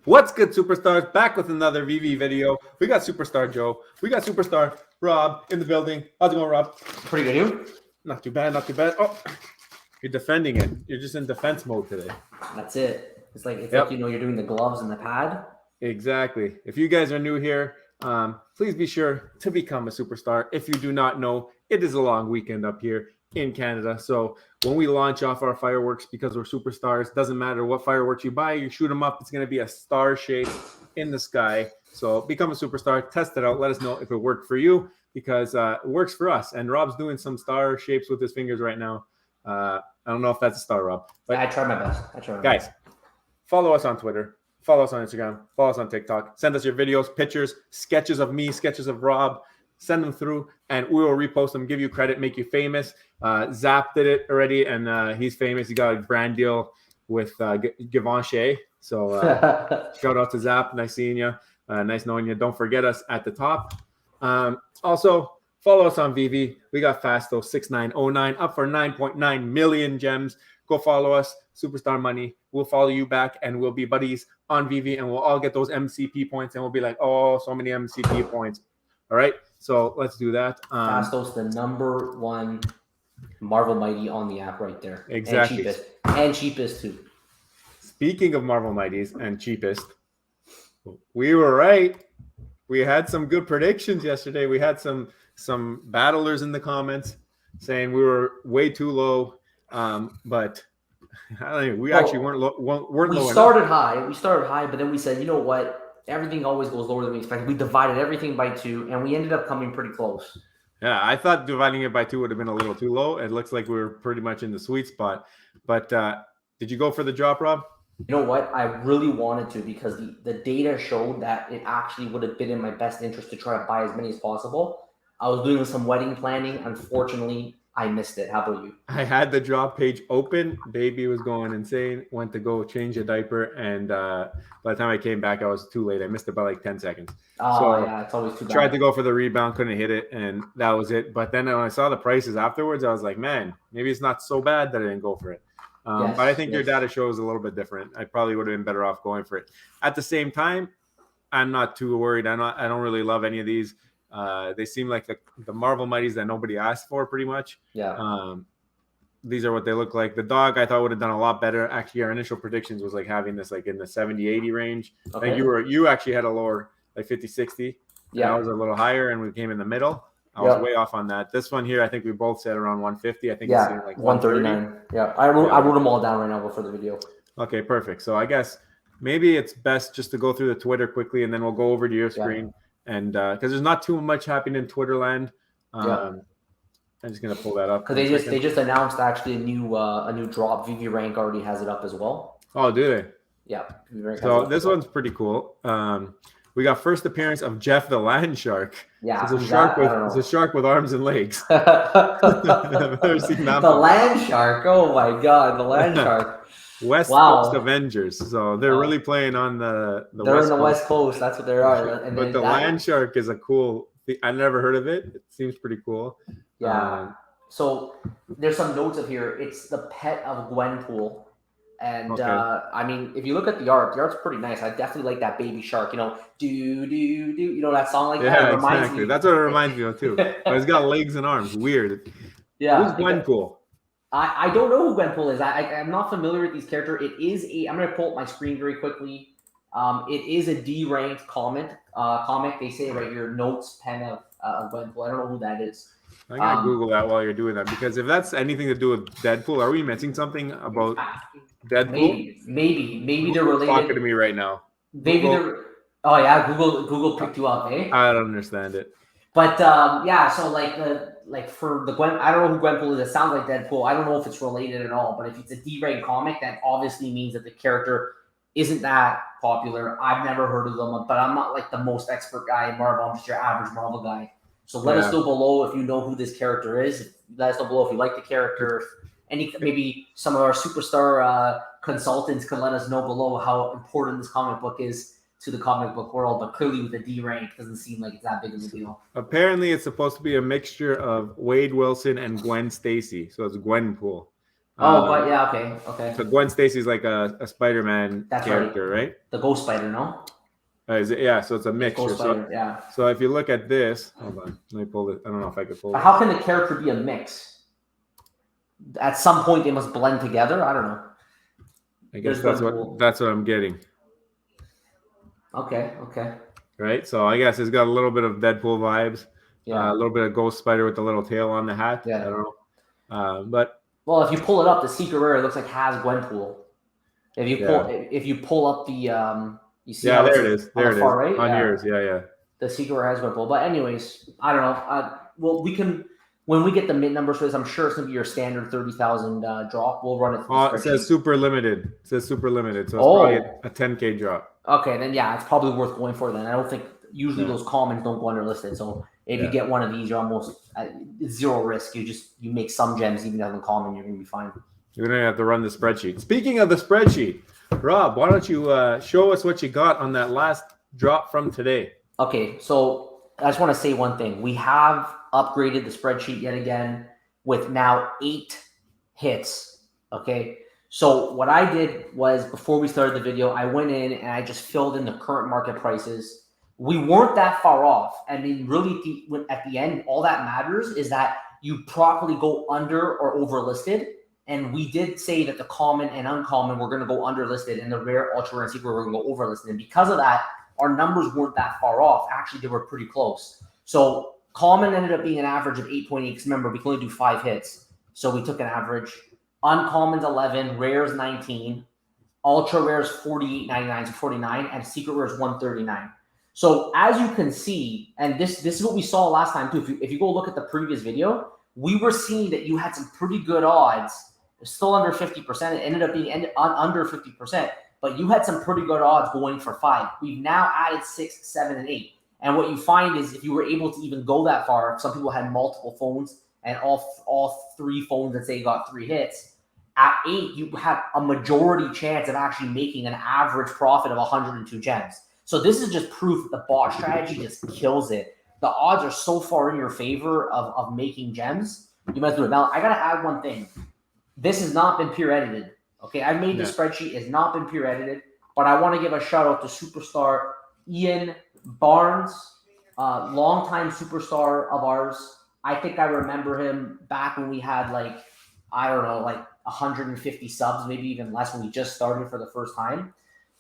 What's good, superstars? Back with another VV video. We got Superstar Joe. We got Superstar Rob in the building. How's it going, Rob? Pretty good, you? Not too bad, not too bad. Oh, you're defending it. You're just in defense mode today. That's it. It's like you're doing the gloves and the pad. Exactly. If you guys are new here, please be sure to become a superstar. If you do not know, it is a long weekend up here in Canada. So when we launch off our fireworks, because we're superstars, doesn't matter what fireworks you buy, you shoot them up, it's going to be a star shape in the sky. So become a superstar, test it out, let us know if it worked for you, because it works for us. And Rob's doing some star shapes with his fingers right now. I don't know if that's a star, Rob, but I try my best. Guys, follow us on Twitter. Follow us on Instagram. Follow us on TikTok. Send us your videos, pictures, sketches of me, sketches of Rob. Send them through, and we will repost them, give you credit, make you famous. Zap did it already, and he's famous. He got a brand deal with Givenchy. So shout out to Zap. Nice seeing you. Nice knowing you. Don't forget us at the top. Also, follow us on VV. We got Fasto6909 up for 9.9 million gems. Go follow us, Superstar Money. We'll follow you back, and we'll be buddies on VV, and we'll all get those MCP points, and we'll be like, oh, so many MCP points. All right, so let's do that. Fasto's the #1 Marvel Mighty on the app right there. Exactly. And cheapest too. Speaking of Marvel Mighties and cheapest, we were right. We had some good predictions yesterday. We had some battlers in the comments saying we were way too low. But I don't know, we actually weren't low. We started high, but then we said, you know what? Everything always goes lower than we expected. We divided everything by 2, and we ended up coming pretty close. Yeah, I thought dividing it by 2 would have been a little too low. It looks like we were pretty much in the sweet spot. But did you go for the drop, Rob? You know what? I really wanted to, because the data showed that it actually would have been in my best interest to try to buy as many as possible. I was doing some wedding planning. Unfortunately, I missed it. How about you? I had the drop page open. Baby was going insane. Went to go change a diaper, and by the time I came back, I was too late. I missed it by like 10 seconds. Oh, yeah, it's always too bad. Tried to go for the rebound, couldn't hit it, and that was it. But then when I saw the prices afterwards, I was like, man, maybe it's not so bad that I didn't go for it. But I think your data shows a little bit different. I probably would have been better off going for it. At the same time, I'm not too worried. I don't really love any of these. They seem like the Marvel Mighties that nobody asked for, pretty much. Yeah. These are what they look like. The dog, I thought, would have done a lot better. Actually, our initial predictions was like having this like in the 70-80 range. Okay. I think you actually had a lower, like 50-60. Yeah, I was a little higher, and we came in the middle. I was way off on that. This one here, I think we both said around 150. I think it's like 139. Yeah, I wrote them all down right now before the video. Okay, perfect. So I guess maybe it's best just to go through the Twitter quickly, and then we'll go over to your screen. And because there's not too much happening in Twitter land. I'm just gonna pull that up because they just announced actually a new drop. VV Rank already has it up as well. Oh, do they? Yeah. So this one's pretty cool. We got first appearance of Jeff the Land Shark. Yeah, it's a shark with arms and legs. I've never seen that. The Land Shark. Oh my God, the Land Shark. West Coast Avengers. So they're really playing on the they're West in the Coast. West Coast. That's what they are. And but the Land Shark is a cool. I never heard of it. It seems pretty cool. Yeah. So there's some notes of here. It's the pet of Gwenpool. And I mean, if you look at the art's pretty nice. I definitely like that baby shark. You know, you know that song like that. Yeah, exactly. That's what it reminds me of too. But it's got legs and arms. Weird. Yeah. Who's Gwenpool? I don't know who Gwenpool is. I'm not familiar with these characters. It is I'm gonna pull up my screen very quickly. It is a D-ranked comic. They say right here, notes pen of Gwenpool. I don't know who that is. I gotta Google that while you're doing that, because if that's anything to do with Deadpool, are we missing something about Deadpool? Maybe they're related. Talking to me right now. Maybe they're. Oh yeah, Google picked you up, eh? I don't understand it. But yeah, so like for the Gwen, I don't know who Gwenpool is. It sounds like Deadpool. I don't know if it's related at all. But if it's a D-rated comic, that obviously means that the character isn't that popular. I've never heard of them, but I'm not like the most expert guy in Marvel. I'm just your average Marvel guy. So let us know below if you know who this character is. Let us know below if you like the character. Maybe some of our superstar consultants can let us know below how important this comic book is to the comic book world. But clearly with the D rank, it doesn't seem like it's that big of a deal. Apparently, it's supposed to be a mixture of Wade Wilson and Gwen Stacy. So it's Gwenpool. But yeah, okay. So Gwen Stacy's like a Spider-Man character, right? The Ghost Spider, no? Is it? Yeah, so it's a mixture. Ghost Spider, yeah. So if you look at this, hold on, let me pull it. I don't know if I could pull it. How can the character be a mix? At some point, they must blend together. I don't know. I guess that's what I'm getting. Okay. Right, so I guess it's got a little bit of Deadpool vibes. Yeah. A little bit of Ghost Spider with the little tail on the hat. Yeah. I don't know. But well, if you pull it up, the secret rare looks like has Gwenpool. If you pull up the you see there it is. There it is. Far right? On yours, yeah. The secret rare has Gwenpool. But anyways, I don't know. Well, we can when we get the mint numbers for this, I'm sure it's gonna be your standard 30,000 drop. We'll run it through it says super limited. So it's probably a 10K drop. Okay, then yeah, it's probably worth going for then. I don't think usually those commons don't go underlisted. So if you get one of these, you're almost at zero risk. You make some gems, even as uncommon, you're gonna be fine. You're gonna have to run the spreadsheet. Speaking of the spreadsheet, Rob, why don't you show us what you got on that last drop from today? Okay, so I just want to say one thing. We have upgraded the spreadsheet yet again with now 8 hits. Okay, so what I did was before we started the video, I went in and I just filled in the current market prices. We weren't that far off. I mean, really, at the end, all that matters is that you properly go under or over listed. And we did say that the common and uncommon were going to go under listed, and the rare, ultra rare, and secret were going to go over listed. And because of that, our numbers weren't that far off. Actually, they were pretty close. So common ended up being an average of 8.8. Because remember, we can only do 5 hits, so we took an average. Uncommons 11, rares 19, ultra rares 48.99, so 49, and secret rares 139. So as you can see, and this is what we saw last time too. If you go look at the previous video, we were seeing that you had some pretty good odds. Still under 50%. It ended up being under 50%, but you had some pretty good odds going for 5. We've now added 6, 7, and 8. And what you find is if you were able to even go that far, some people had multiple phones and all 3 phones that say got 3 hits. At 8, you have a majority chance of actually making an average profit of 102 gems. So this is just proof that the bot strategy just kills it. The odds are so far in your favor of making gems. You must do it. Now, I got to add one thing. This has not been peer edited. Okay, I made the spreadsheet. It's not been peer edited, but I want to give a shout out to superstar Ian Barnes, longtime superstar of ours. I think I remember him back when we had 150 subs, maybe even less when we just started for the first time.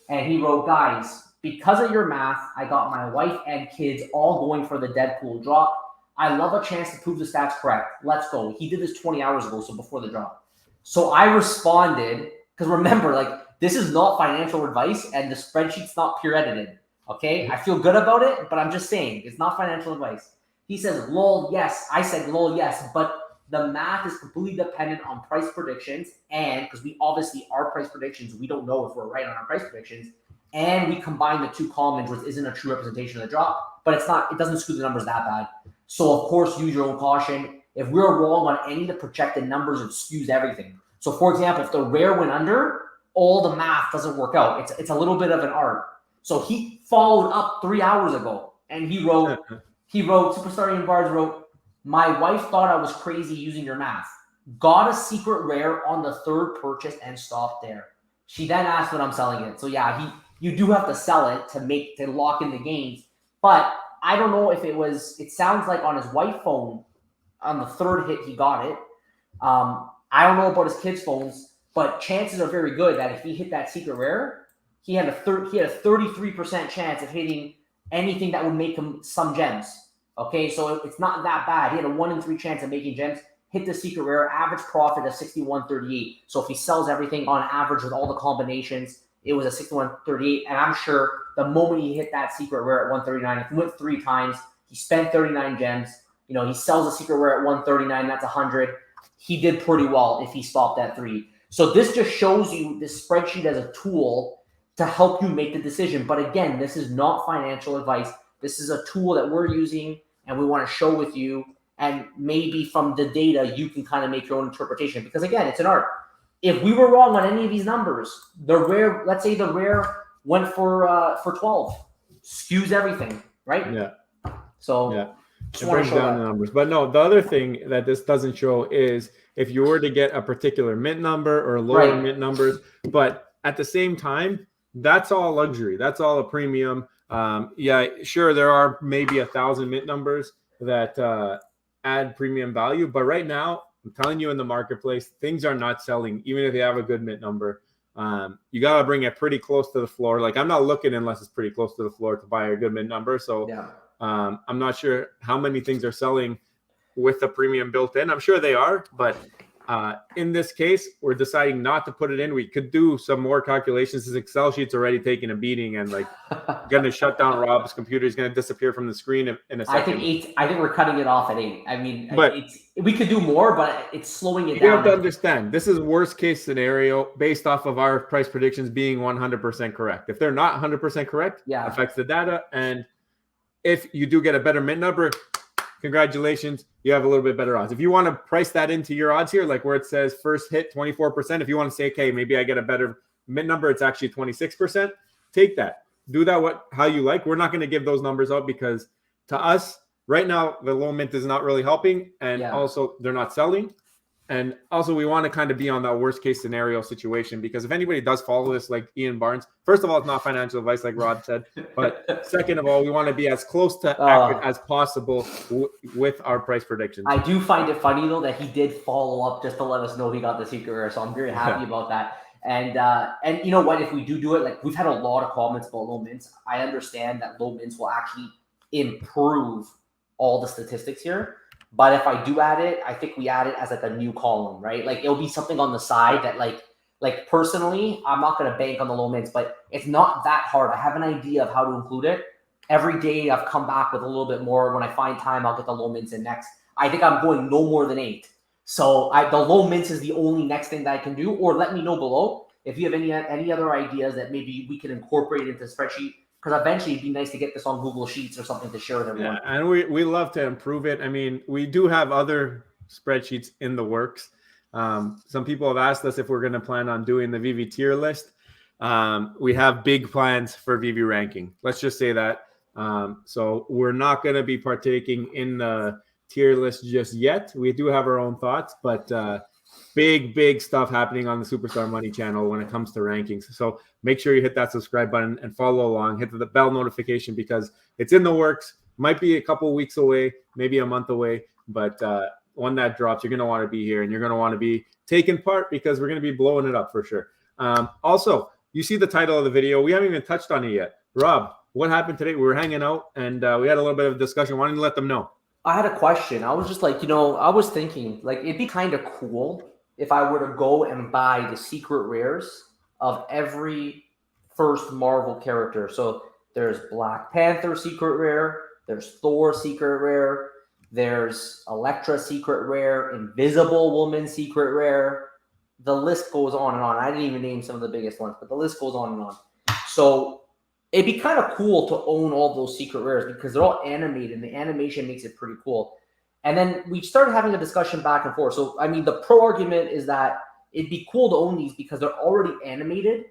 And he wrote, guys, because of your math, I got my wife and kids all going for the Deadpool drop. I love a chance to prove the stats correct. Let's go. He did this 20 hours ago, so before the drop. So I responded, because remember, this is not financial advice and the spreadsheet's not peer edited. Okay? I feel good about it, but I'm just saying, it's not financial advice. He says, lol, yes. I said, lol, yes, but the math is completely dependent on price predictions, and because we obviously our price predictions, we don't know if we're right on our price predictions, and we combine the 2 commons, which isn't a true representation of the drop, but it doesn't screw the numbers that bad. So of course, use your own caution. If we're wrong on any of the projected numbers, it skews everything. So for example, if the rare went under, all the math doesn't work out. It's a little bit of an art. So he followed up 3 hours ago, and he wrote, Superstar Ian Barnes wrote, my wife thought I was crazy using your math. Got a secret rare on the 3rd purchase and stopped there. She then asked when I'm selling it. So yeah, you do have to sell it to lock in the gains. But I don't know if it sounds like on his wife phone, on the 3rd hit, he got it. I don't know about his kids' phones, but chances are very good that if he hit that secret rare, he had a 33% chance of hitting anything that would make him some gems. Okay, so it's not that bad. He had a 1 in 3 chance of making gems. Hit the secret rare, average profit of 61.38. So if he sells everything on average with all the combinations, it was a 61.38. And I'm sure the moment he hit that secret rare at 139, if he went 3 times, he spent 39 gems. You know, he sells a secret rare at 139, that's 100. He did pretty well if he stopped at 3. So this just shows you this spreadsheet as a tool to help you make the decision. But again, this is not financial advice. This is a tool that we're using and we want to show with you. And maybe from the data, you can kind of make your own interpretation. Because again, it's an art. If we were wrong on any of these numbers, the rare, let's say the rare went for 12, skews everything, right? Yeah. So yeah. It brings down the numbers. But no, the other thing that this doesn't show is if you were to get a particular mint number or lower Right. mint numbers. But at the same time, that's all luxury. That's all a premium. Yeah, sure, there are maybe 1,000 mint numbers that add premium value. But right now, I'm telling you, in the marketplace, things are not selling, even if you have a good mint number. You got to bring it pretty close to the floor. Like, I'm not looking unless it's pretty close to the floor to buy a good mint number. So Yeah. I'm not sure how many things are selling with the premium built in. I'm sure they are, but in this case, we're deciding not to put it in. We could do some more calculations. This Excel sheet's already taking a beating, and like going to shut down Rob's computer. He's going to disappear from the screen in a second. I think we're cutting it off at 8. I mean, but we could do more, but it's slowing it down. You have to understand, this is worst case scenario based off of our price predictions being 100% correct. If they're not 100% correct, yeah, affects the data. And if you do get a better mint number, congratulations, you have a little bit better odds. If you want to price that into your odds here, like where it says first hit 24%, if you want to say, okay, maybe I get a better mint number, it's actually 26%, take that. Do that how you like. We're not going to give those numbers out because to us, right now, the low mint is not really helping. And also they're not selling. And also we want to kind of be on that worst case scenario situation, because if anybody does follow this, like Ian Barnes, first of all, it's not financial advice, like Rod said. But second of all, we want to be as close to accurate as possible with our price predictions. I do find it funny, though, that he did follow up just to let us know he got the secret rare. So I'm very happy about that. And you know what? If we do it, like we've had a lot of comments about low mints. I understand that low mints will actually improve all the statistics here. But if I do add it, I think we add it as like a new column, right? Like it'll be something on the side that like personally, I'm not going to bank on the low mints, but it's not that hard. I have an idea of how to include it. Every day I've come back with a little bit more. When I find time, I'll get the low mints in next. I think I'm going no more than 8. So the low mints is the only next thing that I can do. Or let me know below if you have any other ideas that maybe we can incorporate into the spreadsheet. Because eventually it'd be nice to get this on Google Sheets or something to share with everyone. Yeah, and we love to improve it. I mean, we do have other spreadsheets in the works. Some people have asked us if we're going to plan on doing the VEVE tier list. We have big plans for VEVE ranking. Let's just say that. So we're not going to be partaking in the tier list just yet. We do have our own thoughts, but big stuff happening on the Superstar Money channel when it comes to rankings. So make sure you hit that subscribe button and follow along. Hit the bell notification because it's in the works. Might be a couple of weeks away, maybe a month away, but when that drops, you're going to want to be here and you're going to want to be taking part because we're going to be blowing it up for sure. Also, you see the title of the video. We haven't even touched on it yet. Rob, what happened today? We were hanging out and we had a little bit of a discussion. Wanted to let them know. I had a question. I was just like, I was thinking like it'd be kind of cool if I were to go and buy the secret rares of every first Marvel character. So there's Black Panther secret rare, there's Thor secret rare, there's Elektra secret rare, Invisible Woman secret rare. The list goes on and on. I didn't even name some of the biggest ones, but the list goes on and on. So it'd be kind of cool to own all those secret rares because they're all animated and the animation makes it pretty cool. And then we started having a discussion back and forth. So, I mean, the pro argument is that it'd be cool to own these because they're already animated.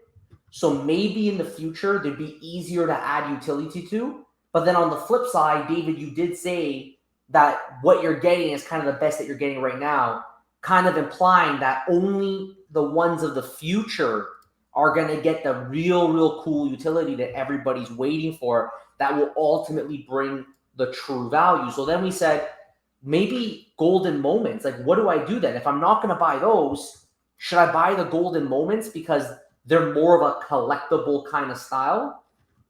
So maybe in the future, they'd be easier to add utility to. But then on the flip side, David, you did say that what you're getting is kind of the best that you're getting right now, kind of implying that only the ones of the future are going to get the real cool utility that everybody's waiting for that will ultimately bring the true value. So then we said, maybe golden moments. Like, what do I do then? If I'm not going to buy those, should I buy the golden moments because they're more of a collectible kind of style?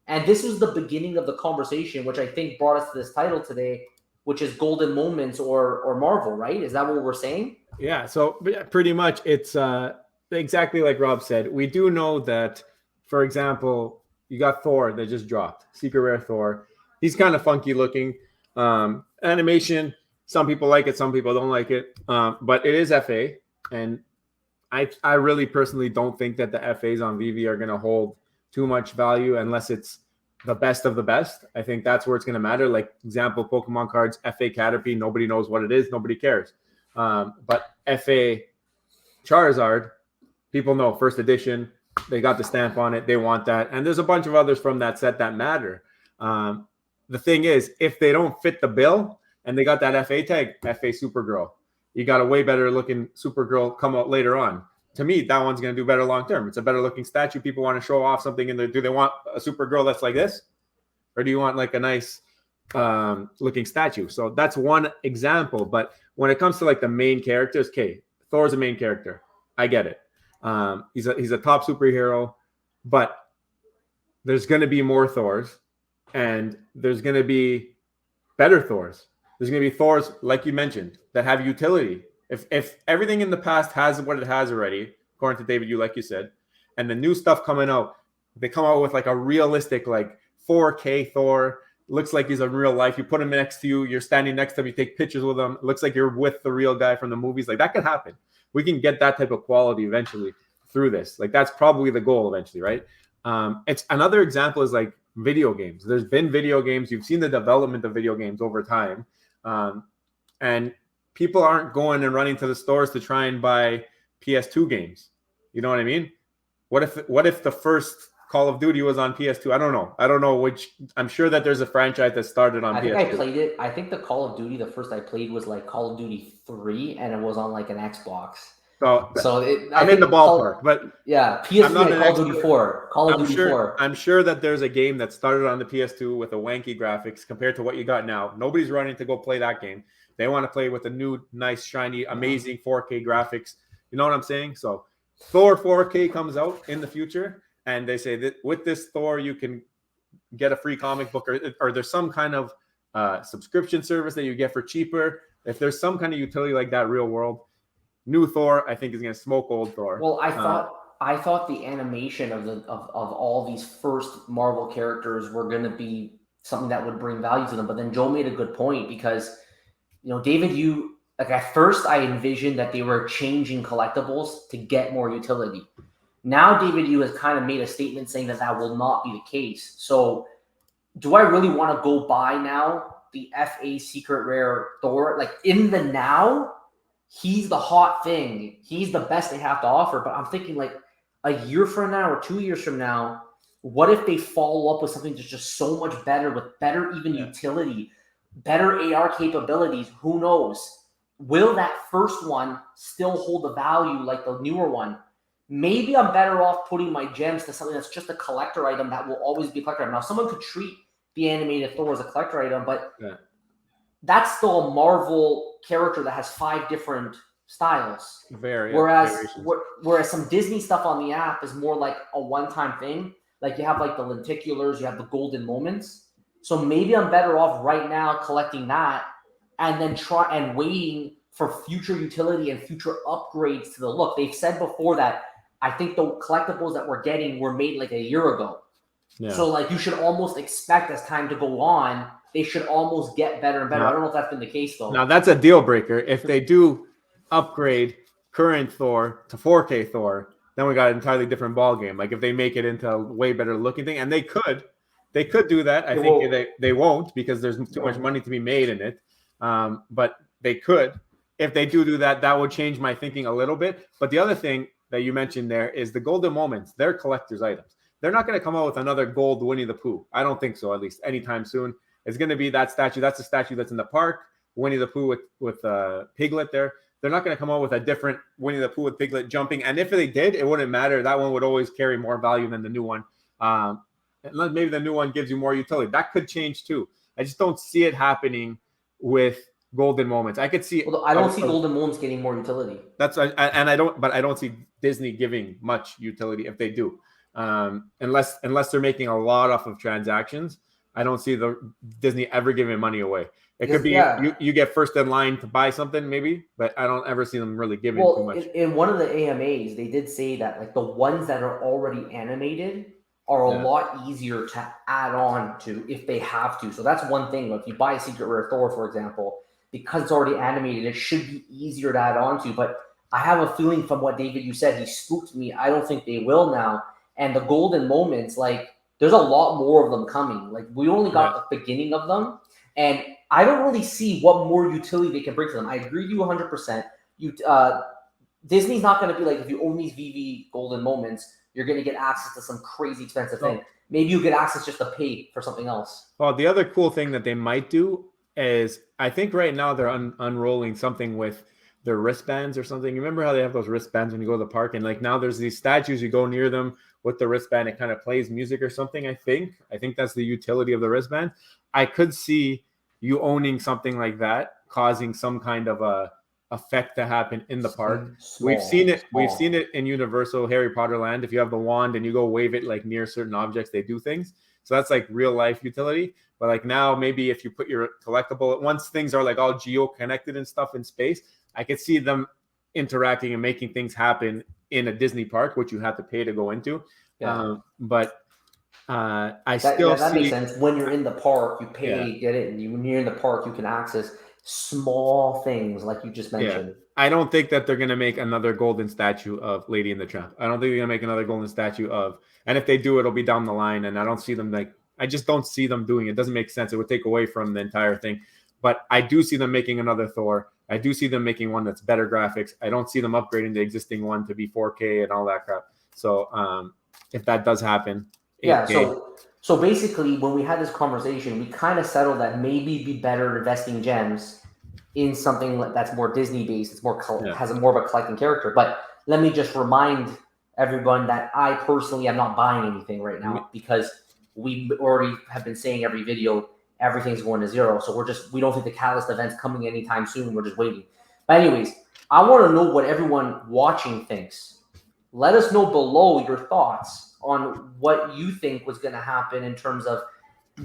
And this was the beginning of the conversation, which I think brought us to this title today, which is golden moments or Marvel, right? Is that what we're saying? Yeah. So pretty much it's exactly like Rob said. We do know that, for example, you got Thor that just dropped, Secret Rare Thor. He's kind of funky looking. Animation, some people like it, some people don't like it. But it is FA, and I really personally don't think that the FAs on VEVE are going to hold too much value unless it's the best of the best. I think that's where it's going to matter. Like, example, Pokemon cards, FA Caterpie, nobody knows what it is, nobody cares. But FA Charizard, people know, first edition, they got the stamp on it, they want that. And there's a bunch of others from that set that matter. The thing is, if they don't fit the bill and they got that FA tag, FA Supergirl, you got a way better looking Supergirl come out later on. To me, that one's going to do better long term. It's a better looking statue. People want to show off something in there. Do they want a Supergirl that's like this, or do you want like a nice looking statue? So that's one example. But when it comes to like the main characters, okay, Thor's a main character. I get it. He's a top superhero, but there's going to be more Thors, and there's going to be better Thors. There's going to be Thors, like you mentioned, that have utility. If everything in the past has what it has already, according to David, like you said, and the new stuff coming out, they come out with like a realistic, like 4K Thor. Looks like he's in real life. You put him next to you. You're standing next to him. You take pictures with him. It looks like you're with the real guy from the movies. Like that could happen. We can get that type of quality eventually through this. Like that's probably the goal eventually, right? It's another example is like video games. There's been video games. You've seen the development of video games over time, and people aren't going and running to the stores to try and buy PS2 games. You know what I mean? What if the first Call of Duty was on PS2? I don't know which. I'm sure that there's a franchise that started on PS2. I think I played it. I think the Call of Duty, the first I played was like Call of Duty 3, and it was on like an Xbox. So I'm in the ballpark, but yeah, PS3 and Call of Duty 4. Call of Duty 4. I'm sure that there's a game that started on the PS2 with a wanky graphics compared to what you got now. Nobody's running to go play that game. They want to play with a new, nice, shiny, amazing 4K graphics. You know what I'm saying? So Thor 4K comes out in the future, and they say that with this Thor, you can get a free comic book, or there's some kind of subscription service that you get for cheaper. If there's some kind of utility like that, real world, new Thor, I think is going to smoke old Thor. Well, I thought the animation of all these first Marvel characters were going to be something that would bring value to them. But then Joe made a good point because, David, at first I envisioned that they were changing collectibles to get more utility. Now David Yu has kind of made a statement saying that will not be the case. So do I really want to go buy now the FA Secret Rare Thor? Like in the now, he's the hot thing. He's the best they have to offer. But I'm thinking like a year from now or 2 years from now, what if they follow up with something that's just so much better, with better even utility, better AR capabilities? Who knows? Will that first one still hold the value like the newer one? Maybe I'm better off putting my gems to something that's just a collector item that will always be a collector item. Now, someone could treat the animated Thor as a collector item, but that's still a Marvel character that has 5 different styles. Whereas some Disney stuff on the app is more like a one-time thing. Like you have like the lenticulars, you have the golden moments. So maybe I'm better off right now collecting that and then try and waiting for future utility and future upgrades to the look. They've said before that I think the collectibles that we're getting were made like a year ago. Yeah. So like you should almost expect as time to go on, they should almost get better and better. I don't know if that's been the case though. Now that's a deal breaker. If they do upgrade current Thor to 4K Thor, then we got an entirely different ball game. Like if they make it into a way better looking thing, and they could do that. I think they won't because there's too much money to be made in it. But they could. If they do that, that would change my thinking a little bit. But the other thing that you mentioned there is the golden moments. They're collector's items. They're not going to come out with another gold Winnie the Pooh. I don't think so, at least anytime soon. It's going to be that statue. That's a statue that's in the park. Winnie the Pooh with Piglet there. They're not going to come out with a different Winnie the Pooh with Piglet jumping. And if they did, it wouldn't matter. That one would always carry more value than the new one. Maybe the new one gives you more utility. That could change too. I just don't see it happening with golden moments. I could see. Well, I don't see golden moments getting more utility. I don't see Disney giving much utility if they do, unless they're making a lot off of transactions. I don't see the Disney ever giving money away. It could be you get first in line to buy something maybe, but I don't ever see them really giving too much. In one of the AMAs, they did say that like the ones that are already animated are a lot easier to add on to if they have to. So that's one thing. If you buy a Secret Rare Thor, for example, because it's already animated, it should be easier to add on to. But I have a feeling from what David, you said, he spooked me. I don't think they will now. And the golden moments, like there's a lot more of them coming. Like we only got the beginning of them. And I don't really see what more utility they can bring to them. I agree with you 100%. Disney's not going to be like, if you own these VV golden moments, you're going to get access to some crazy expensive thing. Maybe you get access just to pay for something else. Well, the other cool thing that they might do is I think right now they're unrolling something with their wristbands or something. You remember how they have those wristbands when you go to the park, and like now there's these statues. You go near them with the wristband, it kind of plays music or something. I think that's the utility of the wristband. I could see you owning something like that, causing some kind of a effect to happen in the park. We've seen it in Universal Harry Potter Land. If you have the wand and you go wave it like near certain objects, they do things. So that's like real life utility. But like now, maybe if you put your collectible, once things are like all geo connected and stuff in space, I could see them interacting and making things happen in a Disney park, which you have to pay to go into. Yeah. I still that see, makes sense. When you're in the park, you pay, Yeah. get it, and when you're in the park, you can access small things like you just mentioned. Yeah. I don't think that they're going to make another golden statue of Lady and the Tramp. I don't think they're going to make another golden statue of, and if they do, it'll be down the line. And I don't see them like, I just don't see them doing it. It doesn't make sense. It would take away from the entire thing. But I do see them making another Thor. I do see them making one that's better graphics. I don't see them upgrading the existing one to be 4K and all that crap. So if that does happen, 8K. Yeah. So basically, when we had this conversation, we kind of settled that maybe it'd be better investing gems in something that's more Disney based. It's more has a more of a collecting character. But let me just remind everyone that I personally am not buying anything right now because we already have been saying every video everything's going to zero. So we don't think the Catalyst event's coming anytime soon. We're just waiting. But anyways, I want to know what everyone watching thinks. Let us know below your thoughts on what you think was going to happen in terms of,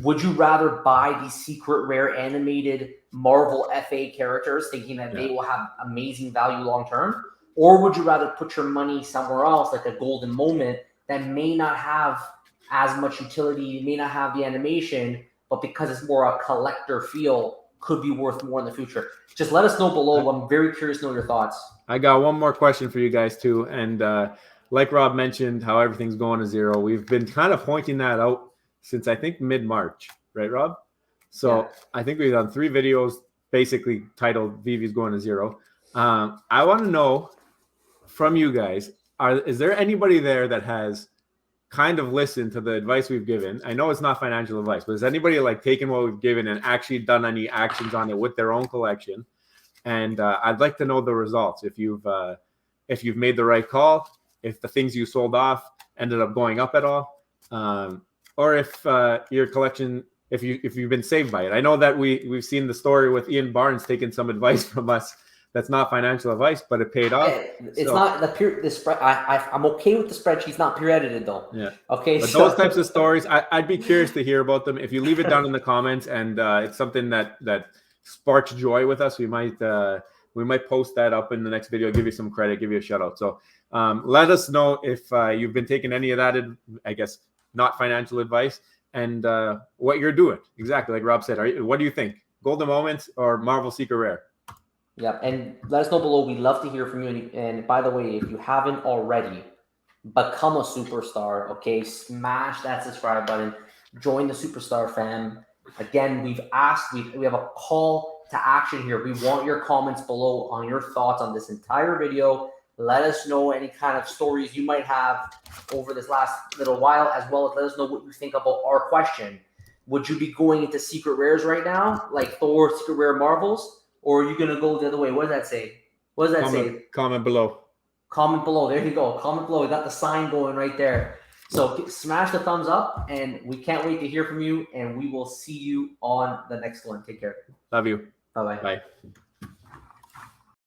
would you rather buy these secret rare animated Marvel FA characters thinking that they will have amazing value long term? Or would you rather put your money somewhere else, like a golden moment that may not have as much utility, may not have the animation, but because it's more a collector feel, could be worth more in the future? Just let us know below. I'm very curious to know your thoughts. I got one more question for you guys too. And like Rob mentioned, how everything's going to zero. We've been kind of pointing that out since I think mid-March, right, Rob? So I think we've done 3 videos basically titled VEVE's going to zero. I want to know from you guys, is there anybody there that has kind of listened to the advice we've given? I know it's not financial advice, but has anybody like taken what we've given and actually done any actions on it with their own collection? And I'd like to know the results. If you've made the right call, if the things you sold off ended up going up at all, or if your collection, if you've been saved by it. I know that we've seen the story with Ian Barnes taking some advice from us. That's not financial advice, but it paid off. It's not the spread. I'm okay with the spreadsheets not peer edited though. Yeah. Okay. But those types of stories, I'd be curious to hear about them. If you leave it down in the comments, and it's something that sparks joy with us, we might post that up in the next video. Give you some credit, give you a shout out. So let us know if you've been taking any of that, I guess, not financial advice, and what you're doing. Exactly like Rob said. What do you think? Golden Moments or Marvel Secret Rare? Yeah, and let us know below. We'd love to hear from you. And by the way, if you haven't already, become a superstar, okay? Smash that subscribe button. Join the Superstar fam. Again, we have a call to action here. We want your comments below on your thoughts on this entire video. Let us know any kind of stories you might have over this last little while, as well as let us know what you think about our question. Would you be going into secret rares right now, like Thor, secret rare Marvels? Or are you going to go the other way? What does that say? What does that say? Comment below. Comment below. There you go. Comment below. We got the sign going right there. So smash the thumbs up, and we can't wait to hear from you, and we will see you on the next one. Take care. Love you. Bye-bye. Bye.